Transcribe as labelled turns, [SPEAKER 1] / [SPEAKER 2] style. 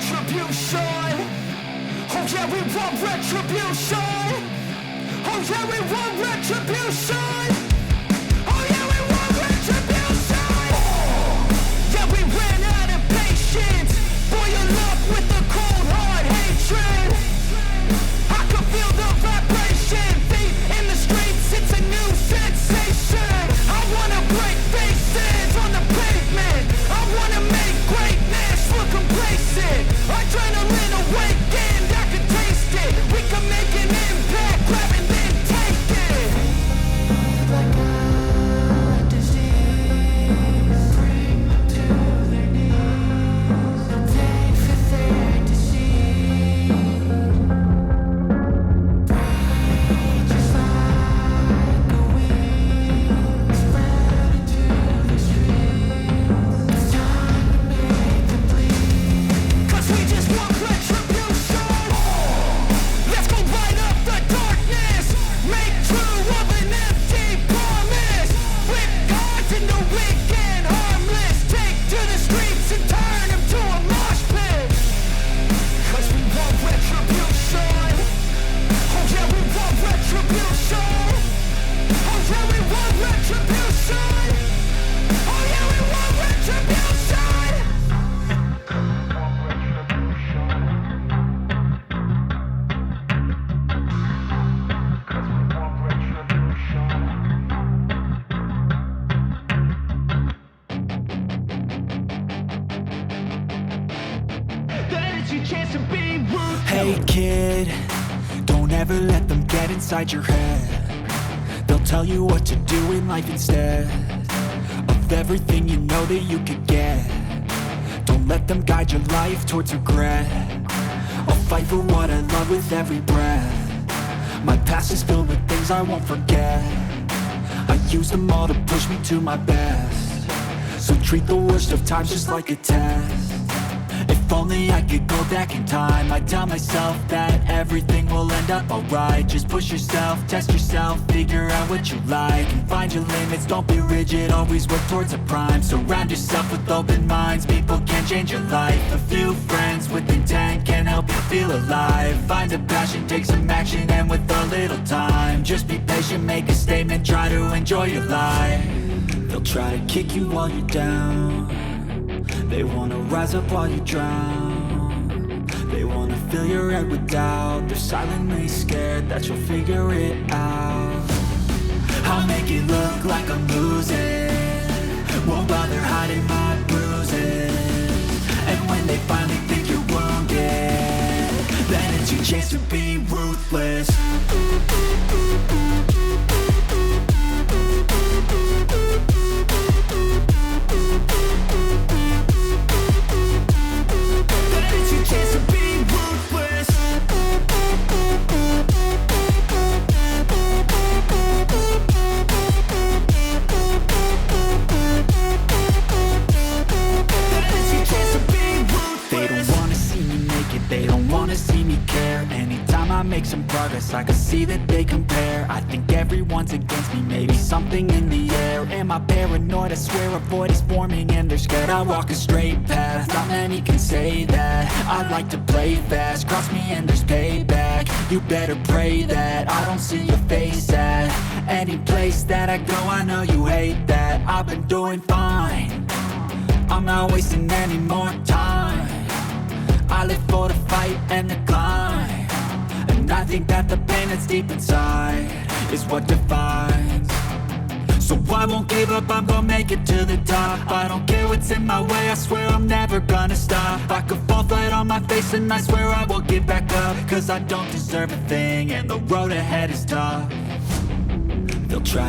[SPEAKER 1] retribution. Oh yeah, we want retribution. Oh yeah, we want retribution. Oh yeah, we want retribution. Yeah, we ran out of patience. Boil up with the cold hard hatred. I can feel the vibration. Feet in the streets, it's a new sensation. I wanna break faces on the pavement. I wanna make greatness look complacent. Adrenaline awakened, I can taste it. We can make an impact, grab and then take it. Like a disease, bring them to their knees. Pay for their disease. Breathe just like a weed, spread into the streets. It's time to make them bleed. 'Cause we just want retribution. Let's go light up the darkness. Make true of an empty promise. Flip cards into weak and harmless. Take to the streets and turn them to a mosh pit. 'Cause we want retribution. Oh yeah, we want retribution. Oh yeah, we want retribution. Oh yeah, we want retribution. That is your chance to be ruthless.
[SPEAKER 2] Hey kid, don't ever let them get inside your head. They'll tell you what to do in life instead of everything you know that you could get. Don't let them guide your life towards regret. I'll fight for what I love with every breath. My past is filled with things I won't forget. I use them all to push me to my best. So treat the worst of times just like a test. If only I could go back in time, I'd tell myself that everything will end up alright. Just push yourself, test yourself, figure out what you like, and find your limits, don't be rigid, always work towards a prime. Surround yourself with open minds, people can change your life. A few friends with intent can help you feel alive. Find a passion, take some action, and with a little time, just be patient, make a statement, try to enjoy your life. They'll try to kick you while you're down. They wanna rise up while you drown. They wanna fill your head with doubt. They're silently scared that you'll figure it out. I'll make it look like I'm losing, won't bother hiding my bruises. And when they finally think you're wounded, then it's your chance to be ruthless. They don't wanna see me care. Anytime I make some progress, I can see that they compare. I think everyone's against me, maybe something in the air. Am I paranoid? I swear a void is forming and they're scared. I walk a straight path, not many can say that. I like to play fast, cross me and there's payback. You better pray that I don't see your face at any place that I go. I know you hate that. I've been doing fine, I'm not wasting any more time. I live for the fight and the climb, and I think that the pain that's deep inside is what defines. So I won't give up, I'm gonna make it to the top. I don't care what's in my way, I swear I'm never gonna stop. I could fall flat on my face and I swear I will get back up. 'Cause I don't deserve a thing and the road ahead is tough. They'll try